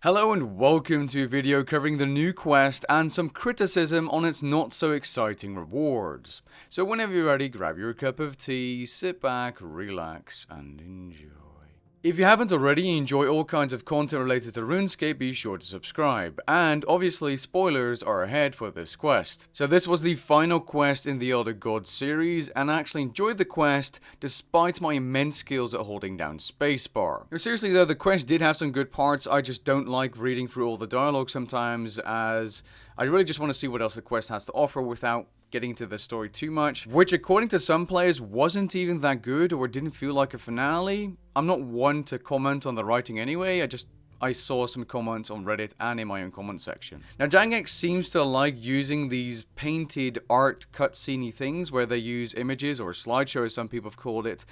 Hello and welcome to a video covering the new quest and some criticism on its not so exciting rewards. So whenever you're ready, grab your cup of tea, sit back, relax and enjoy. If you haven't already and enjoy all kinds of content related to Runescape, be sure to subscribe. And obviously spoilers are ahead for this quest. So this was the final quest in the Elder Gods series, and I actually enjoyed the quest despite my immense skills at holding down spacebar. Now, seriously though, the quest did have some good parts. I just don't like reading through all the dialogue sometimes, as I really just want to see what else the quest has to offer without getting into the story too much, which according to some players wasn't even that good or didn't feel like a finale. I'm not one to comment on the writing anyway, I saw some comments on Reddit and in my own comment section. Now Jagex seems to like using these painted art cutscene things where they use images or slideshow as some people have called it.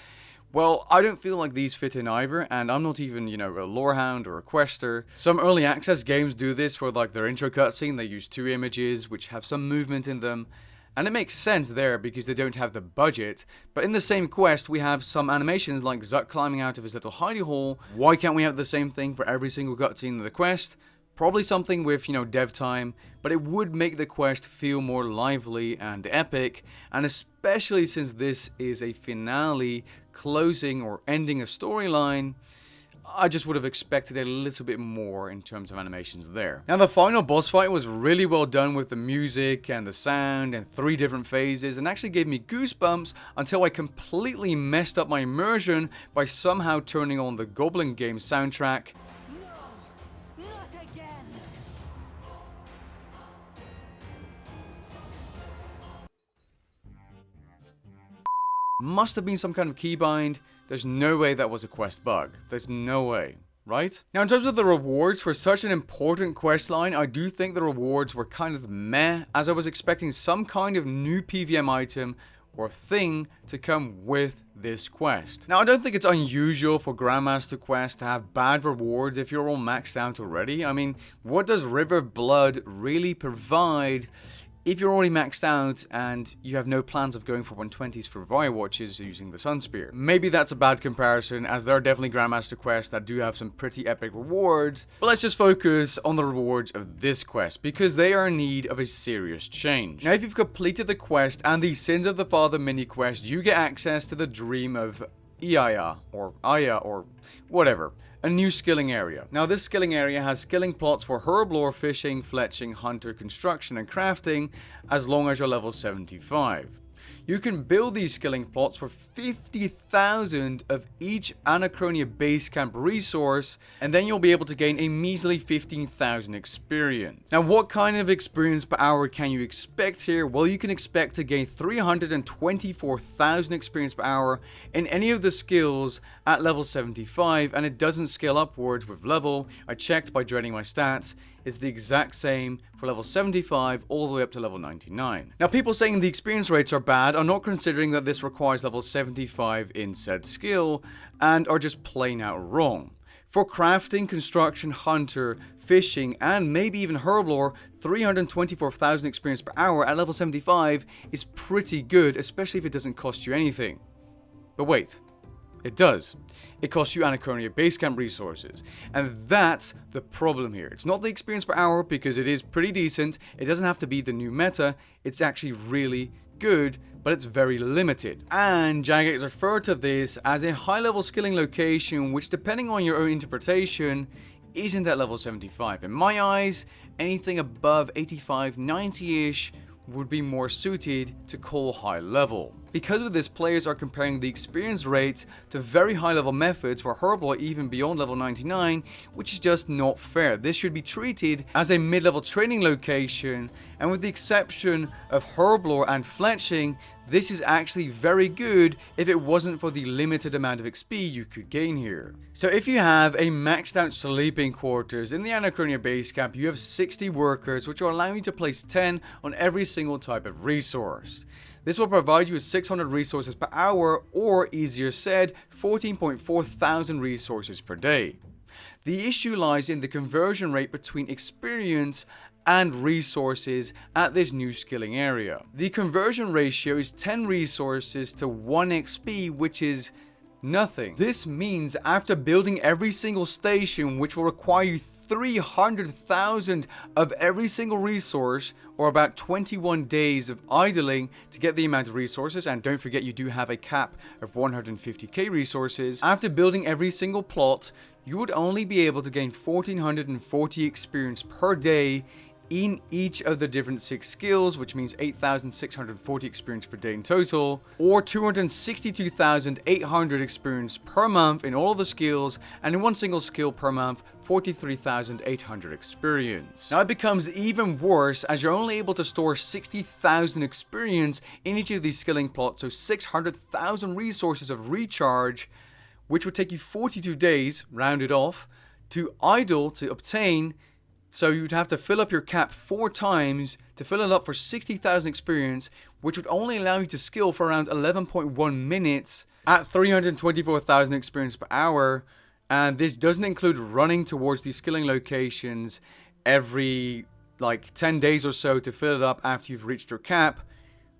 Well, I don't feel like these fit in either, and I'm not even, a lorehound or a quester. Some early access games do this for like their intro cutscene. They use two images which have some movement in them. And it makes sense there because they don't have the budget, but in the same quest we have some animations like Zuck climbing out of his little hidey hole. Why can't we have the same thing for every single cutscene of the quest? Probably something with, dev time, but it would make the quest feel more lively and epic, and especially since this is a finale, closing or ending a storyline, I just would have expected a little bit more in terms of animations there. Now the final boss fight was really well done with the music and the sound and 3 different phases, and actually gave me goosebumps until I completely messed up my immersion by somehow turning on the Goblin Game soundtrack. No, not again. Must have been some kind of keybind. There's no way that was a quest bug. There's no way, right? Now in terms of the rewards for such an important quest line, I do think the rewards were kind of meh, as I was expecting some kind of new PVM item or thing to come with this quest. Now I don't think it's unusual for grandmaster quests to have bad rewards if you're all maxed out already. I mean, what does River of Blood really provide if you're already maxed out and you have no plans of going for 120s for Firewatches using the Sun Spear? Maybe that's a bad comparison, as there are definitely Grandmaster quests that do have some pretty epic rewards, but let's just focus on the rewards of this quest, because they are in need of a serious change. Now if you've completed the quest and the Sins of the Father mini quest, you get access to the Dream of Iaya, or Aya, or whatever. A new skilling area. Now this skilling area has skilling plots for herblore, fishing, fletching, hunter, construction and crafting, as long as you're level 75. You can build these skilling plots for 50,000 of each Anachronia base camp resource, and then you'll be able to gain a measly 15,000 experience. Now what kind of experience per hour can you expect here? Well, you can expect to gain 324,000 experience per hour in any of the skills at level 75, and it doesn't scale upwards with level. I checked by dreading my stats. It's the exact same for level 75 all the way up to level 99. Now people saying the experience rates are bad are not considering that this requires level 75 in said skill, and are just plain out wrong. For crafting, construction, hunter, fishing, and maybe even herblore, 324,000 experience per hour at level 75 is pretty good, especially if it doesn't cost you anything. But wait. It does. It costs you Anachronia Basecamp resources. And that's the problem here. It's not the experience per hour, because it is pretty decent. It doesn't have to be the new meta. It's actually really good, but it's very limited. And Jagex referred to this as a high-level skilling location, which depending on your own interpretation, isn't at level 75. In my eyes, anything above 85, 90-ish would be more suited to call high level. Because of this, players are comparing the experience rates to very high level methods for herblore even beyond level 99, which is just not fair. This should be treated as a mid-level training location, and with the exception of herblore and fletching, this is actually very good if it wasn't for the limited amount of XP you could gain here. So if you have a maxed out sleeping quarters in the Anachronia base camp, you have 60 workers, which will allow you to place 10 on every single type of resource. This will provide you with 600 resources per hour, or easier said, 14.4 thousand resources per day. The issue lies in the conversion rate between experience and resources at this new skilling area. The conversion ratio is 10 resources to 1 XP, which is nothing. This means after building every single station, which will require you 300,000 of every single resource, or about 21 days of idling to get the amount of resources. And don't forget, you do have a cap of 150k resources. After building every single plot, you would only be able to gain 1440 experience per day in each of the different 6 skills, which means 8,640 experience per day in total, or 262,800 experience per month in all of the skills, and in one single skill per month, 43,800 experience. Now it becomes even worse as you're only able to store 60,000 experience in each of these skilling plots, so 600,000 resources of recharge, which would take you 42 days, rounded off, to idle to obtain. So you'd have to fill up your cap 4 times to fill it up for 60,000 experience, which would only allow you to skill for around 11.1 minutes at 324,000 experience per hour. And this doesn't include running towards these skilling locations every like 10 days or so to fill it up after you've reached your cap,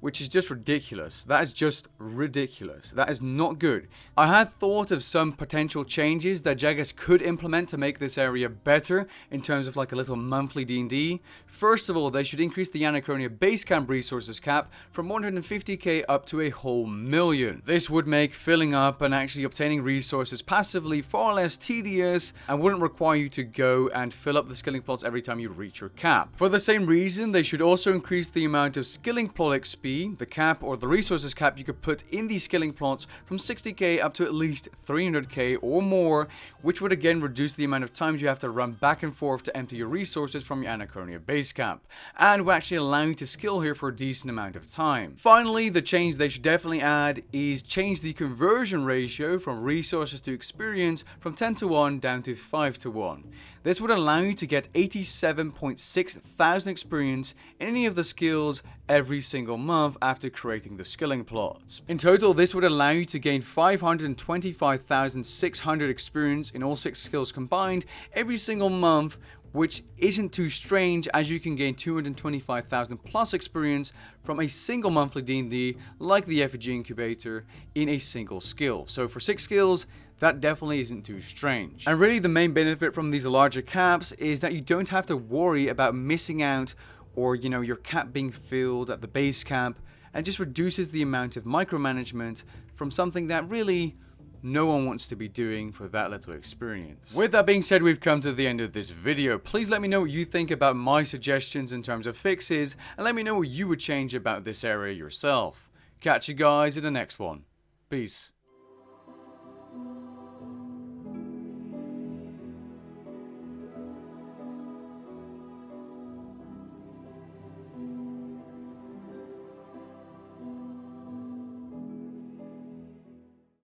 which is just ridiculous. That is just ridiculous. That is not good. I had thought of some potential changes that Jagex could implement to make this area better in terms of like a little monthly D&D. First of all, they should increase the Anachronia base camp resources cap from 150k up to a whole million. This would make filling up and actually obtaining resources passively far less tedious and wouldn't require you to go and fill up the skilling plots every time you reach your cap. For the same reason, they should also increase the amount of skilling plot XP, the cap or the resources cap you could put in these skilling plots, from 60k up to at least 300k or more, which would again reduce the amount of times you have to run back and forth to empty your resources from your Anachronia base camp, and will actually allow you to skill here for a decent amount of time. Finally, the change they should definitely add is change the conversion ratio from resources to experience from 10 to 1 down to 5 to 1. This would allow you to get 87.6 thousand experience in any of the skills every single month after creating the skilling plots. In total, this would allow you to gain 525,600 experience in all 6 skills combined every single month, which isn't too strange as you can gain 225,000 plus experience from a single monthly D&D like the Effigy Incubator in a single skill. So for 6 skills, that definitely isn't too strange. And really the main benefit from these larger caps is that you don't have to worry about missing out or, you know, your cap being filled at the base camp, and just reduces the amount of micromanagement from something that really no one wants to be doing for that little experience. With that being said, we've come to the end of this video. Please let me know what you think about my suggestions in terms of fixes, and let me know what you would change about this area yourself. Catch you guys in the next one. Peace.